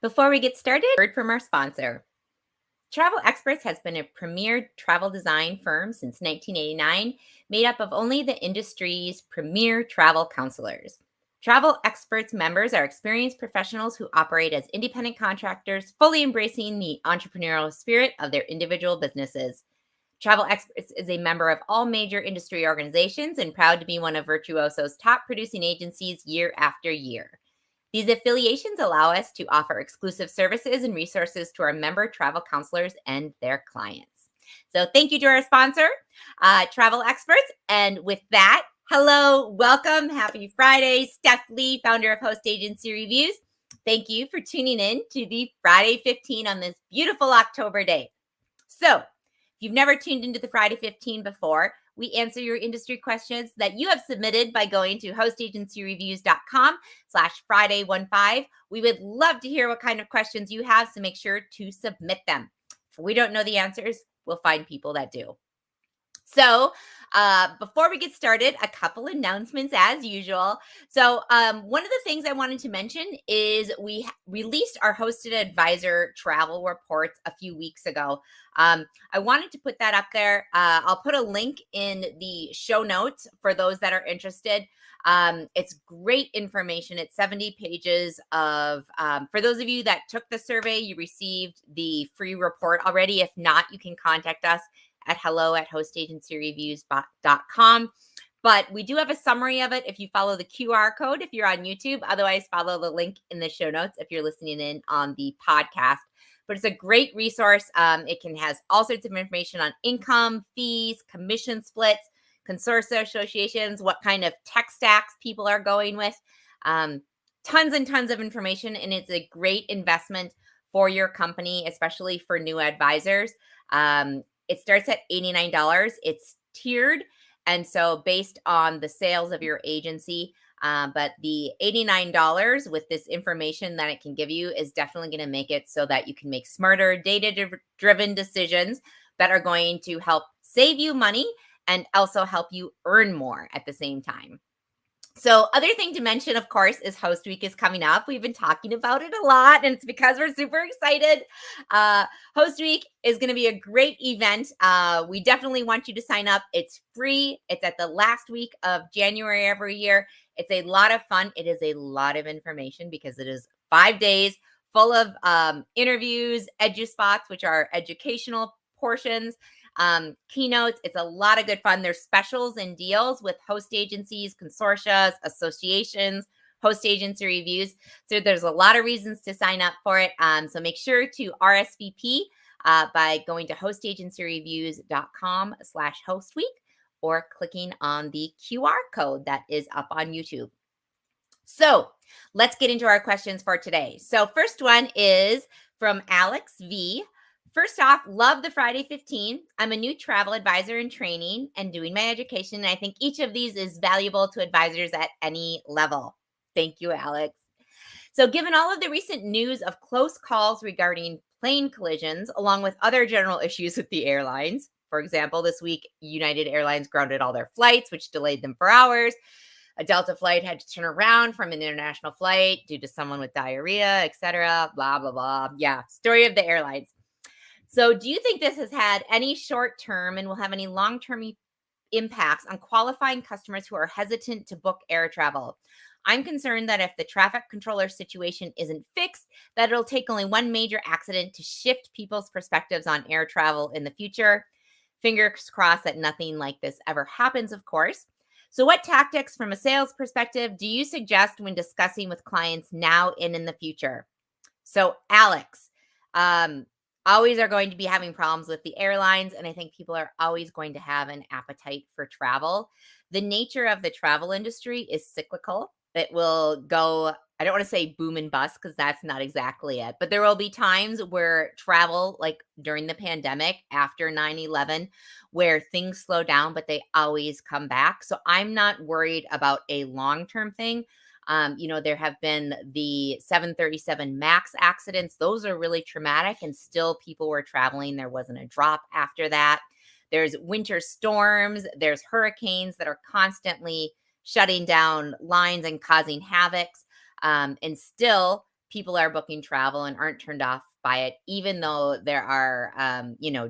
Before we get started, a word from our sponsor. Travel Experts has been a premier travel design firm since 1989, made up of only the industry's premier travel counselors. Travel Experts members are experienced professionals who operate as independent contractors, fully embracing the entrepreneurial spirit of their individual businesses. Travel Experts is a member of all major industry organizations and proud to be one of Virtuoso's top producing agencies year after year. These affiliations allow us to offer exclusive services and resources to our member travel counselors and their clients. So, thank you to our sponsor, Travel Experts. And with that, hello, welcome, happy Friday. Steph Lee, founder of Host Agency Reviews. Thank you for tuning in to the Friday 15 on this beautiful October day. So, if you've never tuned into the Friday 15 before, we answer your industry questions that you have submitted by going to hostagencyreviews.com/Friday15. We would love to hear what kind of questions you have, so make sure to submit them. If we don't know the answers, we'll find people that do. So, before we get started, a couple announcements as usual. So, one of the things I wanted to mention is we released our hosted advisor travel reports a few weeks ago. I wanted to put that up there. I'll put a link in the show notes for those that are interested. It's great information. It's 70 pages of, for those of you that took the survey, you received the free report already. If not, you can contact us at hello@hostagencyreviews.com. But we do have a summary of it if you follow the QR code, if you're on YouTube. Otherwise, follow the link in the show notes if you're listening in on the podcast. But it's a great resource. It has all sorts of information on income, fees, commission splits, consortia associations, what kind of tech stacks people are going with. Tons and tons of information. And it's a great investment for your company, especially for new advisors. It starts at $89. It's tiered. And so based on the sales of your agency, but the $89 with this information that it can give you is definitely going to make it so that you can make smarter, data-driven decisions that are going to help save you money and also help you earn more at the same time. So, other thing to mention, of course, is Host Week is coming up. We've been talking about it a lot, and it's because we're super excited. Host Week is going to be a great event. We definitely want you to sign up. It's free. It's at the last week of January every year. It's a lot of fun. It is a lot of information because it is 5 days full of interviews, edu-spots, which are educational portions, keynotes. It's a lot of good fun. There's specials and deals with host agencies, consortia, associations, host agency reviews. So there's a lot of reasons to sign up for it. So make sure to RSVP by going to hostagencyreviews.com/hostweek or clicking on the QR code that is up on YouTube. So let's get into our questions for today. So first one is from Alex V. First off, love the Friday 15. I'm a new travel advisor in training and doing my education. And I think each of these is valuable to advisors at any level. Thank you, Alex. So given all of the recent news of close calls regarding plane collisions, along with other general issues with the airlines, for example, this week, United Airlines grounded all their flights, which delayed them for hours. A Delta flight had to turn around from an international flight due to someone with diarrhea, etc. Blah, blah, blah. Yeah, story of the airlines. So do you think this has had any short-term and will have any long-term impacts on qualifying customers who are hesitant to book air travel? I'm concerned that if the traffic controller situation isn't fixed, that it'll take only one major accident to shift people's perspectives on air travel in the future. Fingers crossed that nothing like this ever happens, of course. So what tactics from a sales perspective do you suggest when discussing with clients now and in the future? So Alex, always are going to be having problems with the airlines, and I think people are always going to have an appetite for travel. The nature of the travel industry is cyclical. It will go, I don't want to say boom and bust because that's not exactly it, but there will be times where travel, like during the pandemic after 9/11, where things slow down, but they always come back. So I'm not worried about a long-term thing. There have been the 737 MAX accidents. Those are really traumatic, and still people were traveling. There wasn't a drop after that. There's winter storms. There's hurricanes that are constantly shutting down lines and causing havocs. And still people are booking travel and aren't turned off by it, even though there are,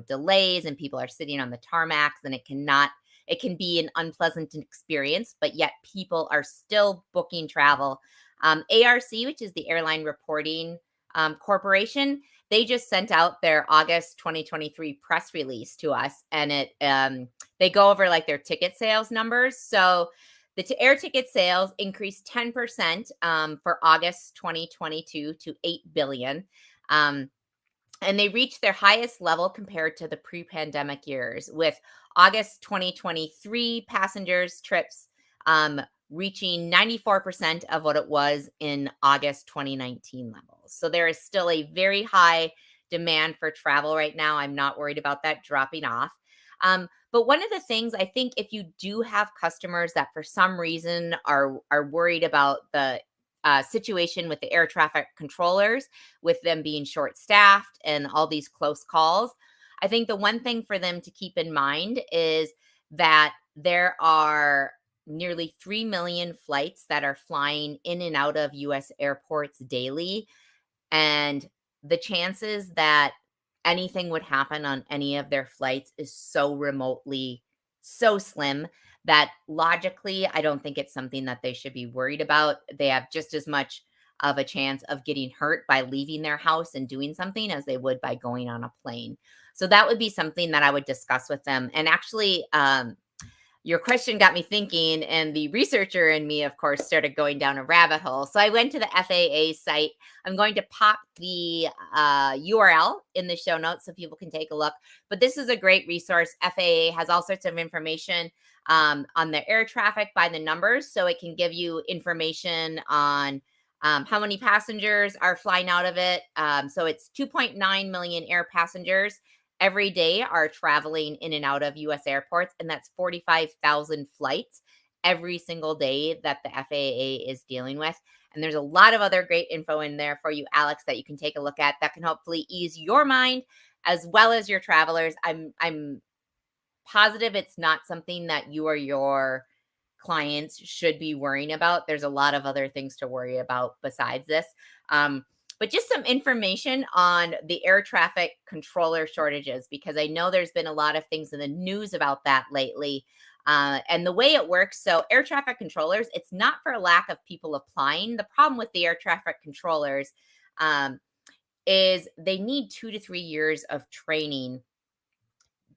delays and people are sitting on the tarmacs and it can be an unpleasant experience, but yet people are still booking travel. ARC, which is the Airline Reporting Corporation, they just sent out their August 2023 press release to us, and they go over like their ticket sales numbers. So the air ticket sales increased 10% for August 2022 to 8 billion. And they reached their highest level compared to the pre-pandemic years, with August 2023 passengers trips reaching 94% of what it was in August 2019 levels. So there is still a very high demand for travel right now. I'm not worried about that dropping off. But one of the things, I think, if you do have customers that for some reason are worried about the situation with the air traffic controllers, with them being short staffed and all these close calls, I think the one thing for them to keep in mind is that there are nearly 3 million flights that are flying in and out of US airports daily. And the chances that anything would happen on any of their flights is so slim that logically, I don't think it's something that they should be worried about. They have just as much of a chance of getting hurt by leaving their house and doing something as they would by going on a plane. So that would be something that I would discuss with them. And actually, your question got me thinking, and the researcher in me, of course, started going down a rabbit hole. So I went to the FAA site. I'm going to pop the URL in the show notes so people can take a look. But this is a great resource. FAA has all sorts of information on the air traffic by the numbers. So it can give you information on how many passengers are flying out of it. So it's 2.9 million air passengers every day are traveling in and out of US airports, and that's 45,000 flights every single day that the FAA is dealing with. And there's a lot of other great info in there for you, Alex, that you can take a look at that can hopefully ease your mind as well as your travelers. I'm positive it's not something that you or your clients should be worrying about. There's a lot of other things to worry about besides this. But just some information on the air traffic controller shortages, because I know there's been a lot of things in the news about that lately. And the way it works, so air traffic controllers, it's not for a lack of people applying. The problem with the air traffic controllers is they need 2 to 3 years of training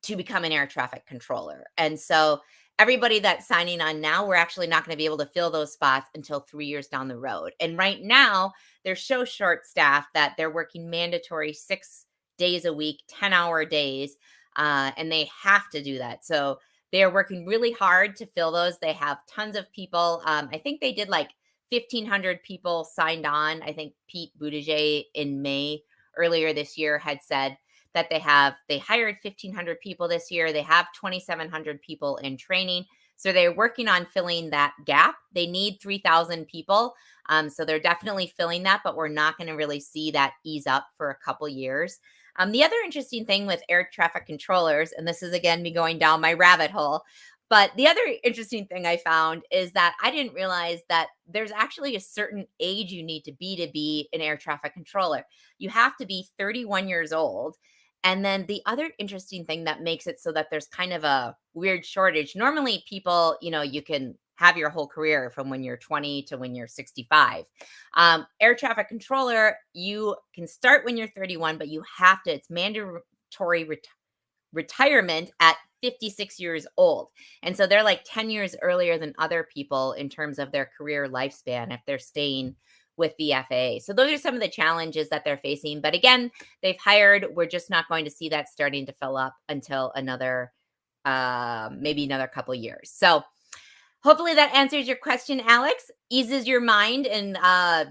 to become an air traffic controller. And so everybody that's signing on now, we're actually not going to be able to fill those spots until 3 years down the road. And right now, they're so short staffed that they're working mandatory 6 days a week, 10-hour days, and they have to do that. So they are working really hard to fill those. They have tons of people. I think they did like 1,500 people signed on. I think Pete Buttigieg in May earlier this year had said that they hired 1,500 people this year. They have 2,700 people in training. So they're working on filling that gap. They need 3,000 people. So they're definitely filling that, but we're not going to really see that ease up for a couple years. The other interesting thing with air traffic controllers, and this is again me going down my rabbit hole, but the other interesting thing I found is that I didn't realize that there's actually a certain age you need to be an air traffic controller. You have to be 31 years old. And then the other interesting thing that makes it so that there's kind of a weird shortage. Normally, people, you can have your whole career from when you're 20 to when you're 65. Air traffic controller, you can start when you're 31, but it's mandatory retirement at 56 years old. And so they're like 10 years earlier than other people in terms of their career lifespan if they're staying with the FAA. So those are some of the challenges that they're facing. But again, they've hired. We're just not going to see that starting to fill up until maybe another couple years. So hopefully that answers your question, Alex, eases your mind and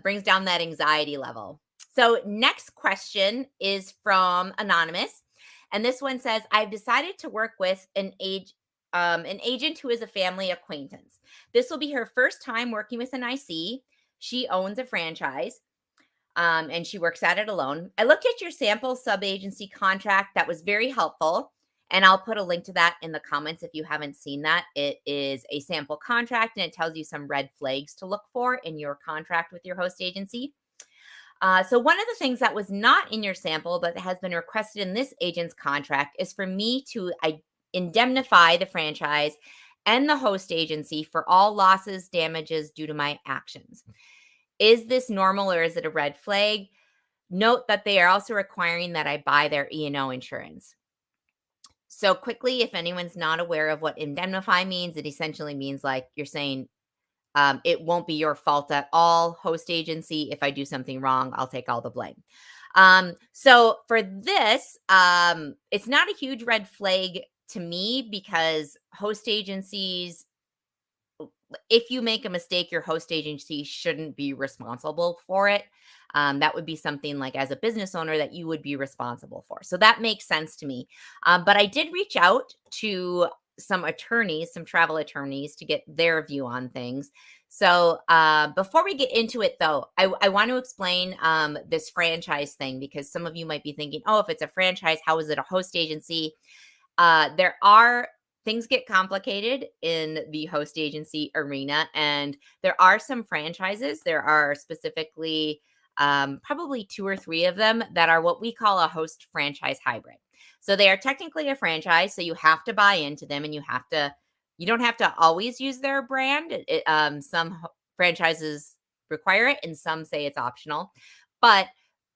brings down that anxiety level. So next question is from Anonymous. And this one says, I've decided to work with an agent who is a family acquaintance. This will be her first time working with an IC. She owns a franchise, and she works at it alone. I looked at your sample sub-agency contract. That was very helpful, and I'll put a link to that in the comments if you haven't seen that. It is a sample contract, and it tells you some red flags to look for in your contract with your host agency. So one of the things that was not in your sample, but has been requested in this agent's contract is for me to indemnify the franchise and the host agency for all losses, damages due to my actions. Is this normal or is it a red flag? Note that they are also requiring that I buy their E&O insurance. So quickly, if anyone's not aware of what indemnify means, it essentially means like you're saying it won't be your fault at all, host agency. If I do something wrong, I'll take all the blame. So for this, it's not a huge red flag to me because host agencies, if you make a mistake, your host agency shouldn't be responsible for it. That would be something like as a business owner that you would be responsible for. So that makes sense to me. But I did reach out to some attorneys, some travel attorneys, to get their view on things. So before we get into it, though, I want to explain this franchise thing because some of you might be thinking, oh, if it's a franchise, how is it a host agency? There are things get complicated in the host agency arena, and there are some franchises. There are specifically probably 2 or 3 of them that are what we call a host franchise hybrid. So they are technically a franchise, so you have to buy into them, and you don't have to always use their brand. Some franchises require it, and some say it's optional, but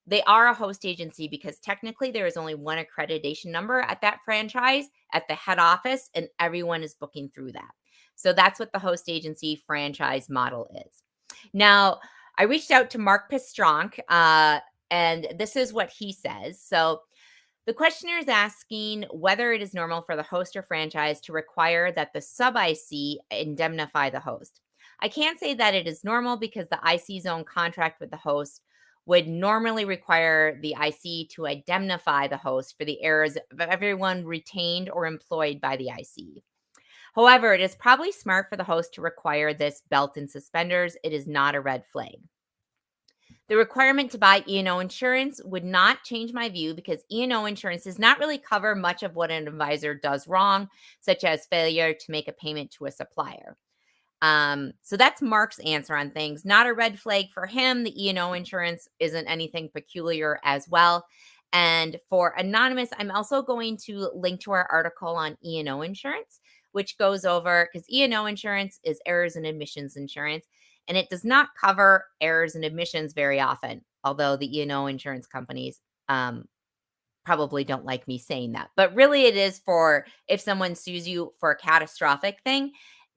they are a host agency because technically there is only one accreditation number at that franchise at the head office, and everyone is booking through that. So that's what the host agency franchise model is. Now, I reached out to Mark Pistronk, and this is what he says. So the questioner is asking whether it is normal for the host or franchise to require that the sub IC indemnify the host. I can't say that it is normal because the IC zone contract with the host would normally require the IC to indemnify the host for the errors of everyone retained or employed by the IC. However, it is probably smart for the host to require this belt and suspenders. It is not a red flag. The requirement to buy E&O insurance would not change my view because E&O insurance does not really cover much of what an advisor does wrong, such as failure to make a payment to a supplier. So that's Mark's answer on things. Not a red flag for him. The E&O insurance isn't anything peculiar as well. And for Anonymous, I'm also going to link to our article on E&O insurance, which goes over because E&O insurance is errors and omissions insurance, and it does not cover errors and omissions very often, although the E&O insurance companies probably don't like me saying that. But really it is for if someone sues you for a catastrophic thing,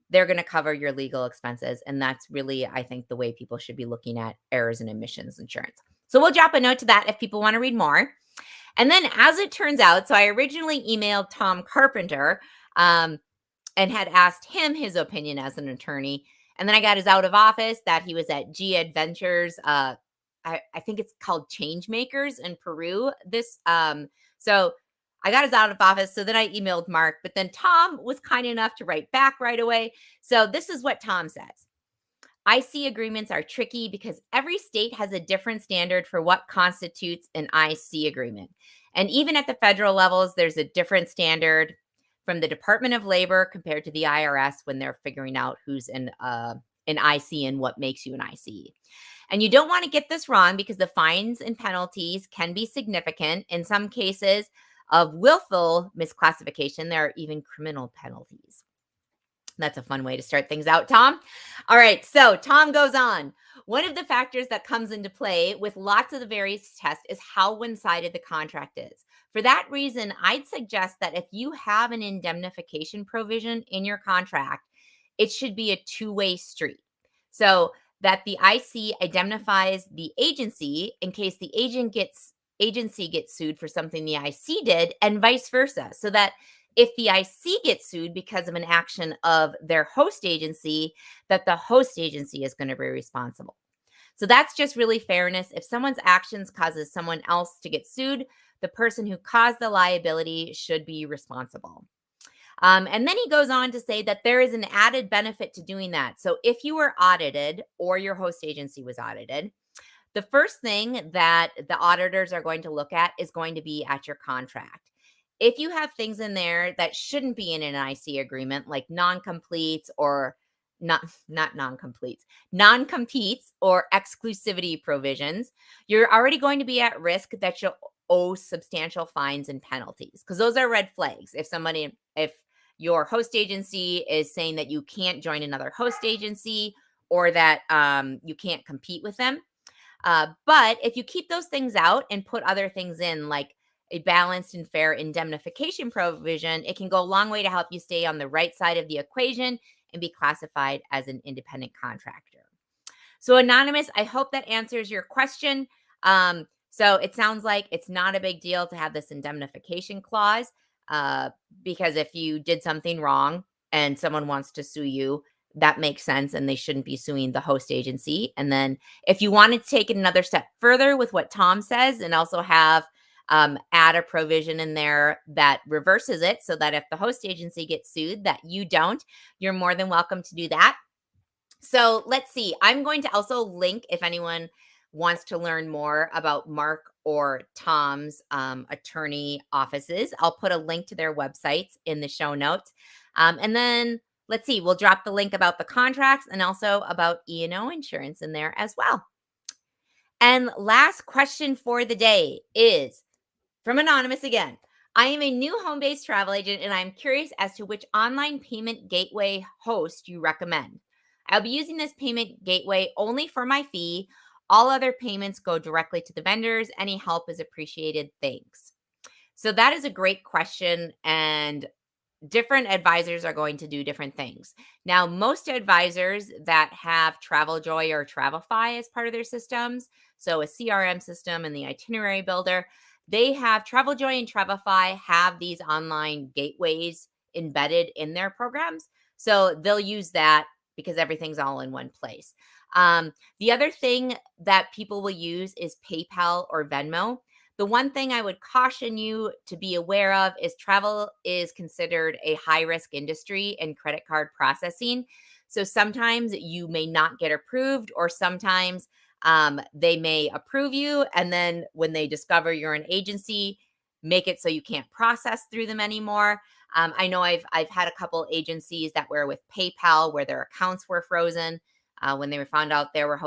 they're going to cover your legal expenses. And that's really, I think, the way people should be looking at errors and omissions insurance. So we'll drop a note to that if people want to read more. And then as it turns out, so I originally emailed Tom Carpenter and had asked him his opinion as an attorney. And then I got his out of office that he was at G Adventures. I think it's called Change Makers in Peru. So I got his out of office. So then I emailed Mark, but then Tom was kind enough to write back right away. So this is what Tom says. IC agreements are tricky because every state has a different standard for what constitutes an IC agreement. And even at the federal levels, there's a different standard from the Department of Labor compared to the IRS when they're figuring out who's an IC and what makes you an IC. And you don't want to get this wrong because the fines and penalties can be significant. In some cases of willful misclassification, there are even criminal penalties. That's a fun way to start things out, Tom. All right, so Tom goes on. One of the factors that comes into play with lots of the various tests is how one-sided the contract is. For that reason, I'd suggest that if you have an indemnification provision in your contract, it should be a two-way street. So that the IC indemnifies the agency in case the agency gets sued for something the IC did, and vice versa. So that if the IC gets sued because of an action of their host agency, that the host agency is going to be responsible. So that's just really fairness. If someone's actions causes someone else to get sued, the person who caused the liability should be responsible. And then he goes on to say that there is an added benefit to doing that. So if you were audited or your host agency was audited, the first thing that the auditors are going to look at is going to be at your contract. If you have things in there that shouldn't be in an IC agreement, like non-completes or not non-completes, non-competes or exclusivity provisions, you're already going to be at risk that you'll owe substantial fines and penalties, because those are red flags. If your host agency is saying that you can't join another host agency, or that you can't compete with them. But if you keep those things out and put other things in, like a balanced and fair indemnification provision, it can go a long way to help you stay on the right side of the equation and be classified as an independent contractor. So, Anonymous, I hope that answers your question. So, it sounds like it's not a big deal to have this indemnification clause, uh, because if you did something wrong and someone wants to sue you, that makes sense, and they shouldn't be suing the host agency. And then, if you wanted to take it another step further with what Tom says, and also have add a provision in there that reverses it, so that if the host agency gets sued, that you don't, you're more than welcome to do that. So let's see. I'm going to also link, if anyone wants to learn more about Mark or Tom's attorney offices, I'll put a link to their websites in the show notes. And then let's see, we'll drop the link about the contracts and also about E&O insurance in there as well. And last question for the day is from Anonymous again. I am a new home based travel agent, and I'm curious as to which online payment gateway host you recommend. I'll be using this payment gateway only for my fee. All other payments go directly to the vendors. Any help is appreciated. Thanks. So, that is a great question. And different advisors are going to do different things. Now, most advisors that have TravelJoy or Travelify as part of their systems, so a CRM system and the itinerary builder, they have TravelJoy and Travelify have these online gateways embedded in their programs. So they'll use that because everything's all in one place. The other thing that people will use is PayPal or Venmo. The one thing I would caution you to be aware of is travel is considered a high risk industry in credit card processing. So sometimes you may not get approved, or sometimes they may approve you. And then when they discover you're an agency, make it so you can't process through them anymore. I know I've had a couple agencies that were with PayPal where their accounts were frozen when they were found out they were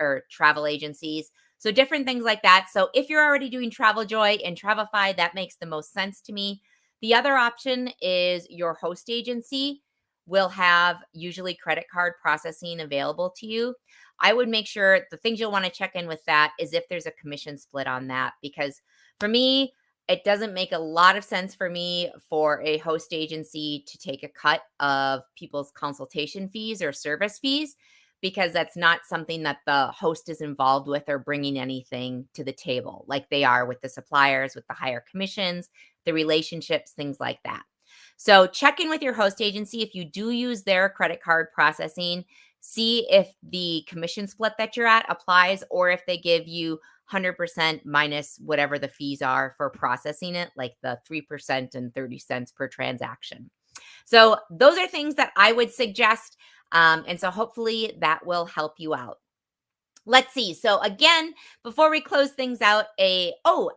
or travel agencies. So different things like that. So if you're already doing TravelJoy and Travelify, that makes the most sense to me. The other option is your host agency will have usually credit card processing available to you. I would make sure the things you'll want to check in with that is if there's a commission split on that, because for me, it doesn't make a lot of sense for me for a host agency to take a cut of people's consultation fees or service fees, because that's not something that the host is involved with or bringing anything to the table like they are with the suppliers, with the higher commissions, the relationships, things like that. So check in with your host agency. If you do use their credit card processing, see if the commission split that you're at applies, or if they give you 100% minus whatever the fees are for processing it, like the 3% and 30 cents per transaction. So those are things that I would suggest. And so hopefully that will help you out. Let's see. So again, before we close things out,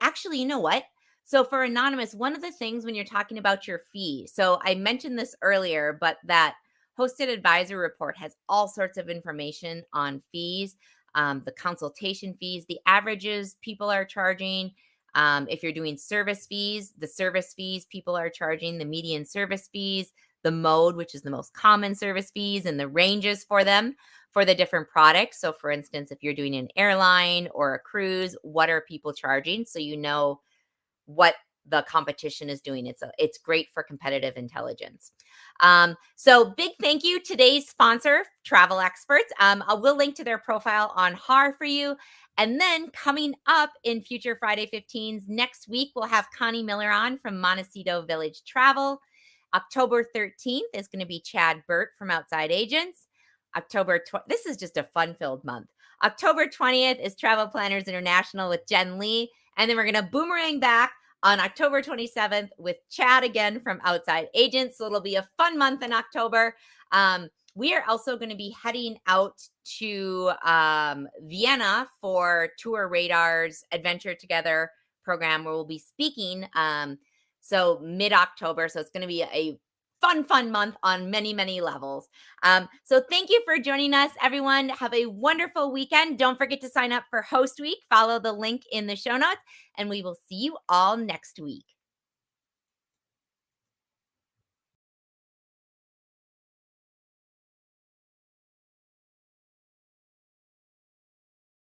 actually, you know what? So for Anonymous, one of the things when you're talking about your fee, so I mentioned this earlier, but that hosted advisor report has all sorts of information on fees, the consultation fees, the averages people are charging. If you're doing service fees, the service fees people are charging, the median service fees, the mode, which is the most common service fees, and the ranges for them for the different products. So for instance, if you're doing an airline or a cruise, what are people charging? So you know what the competition is doing. It's great for competitive intelligence. So big thank you to today's sponsor, Travel Experts. I will link to their profile on Har for you. And then coming up in future Friday 15s next week, we'll have Connie Miller on from Montecito Village Travel. October 13th is going to be Chad Burt from Outside Agents. This is just a fun-filled month. October 20th is Travel Planners International with Jen Lee. And then we're going to boomerang back on October 27th with Chad again from Outside Agents. So it'll be a fun month in October. We are also going to be heading out to Vienna for Tour Radar's Adventure Together program, where we'll be speaking. So mid-October. So it's going to be a fun month on many, many levels. So thank you for joining us, everyone. Have a wonderful weekend. Don't forget to sign up for Host Week. Follow the link in the show notes, and we will see you all next week.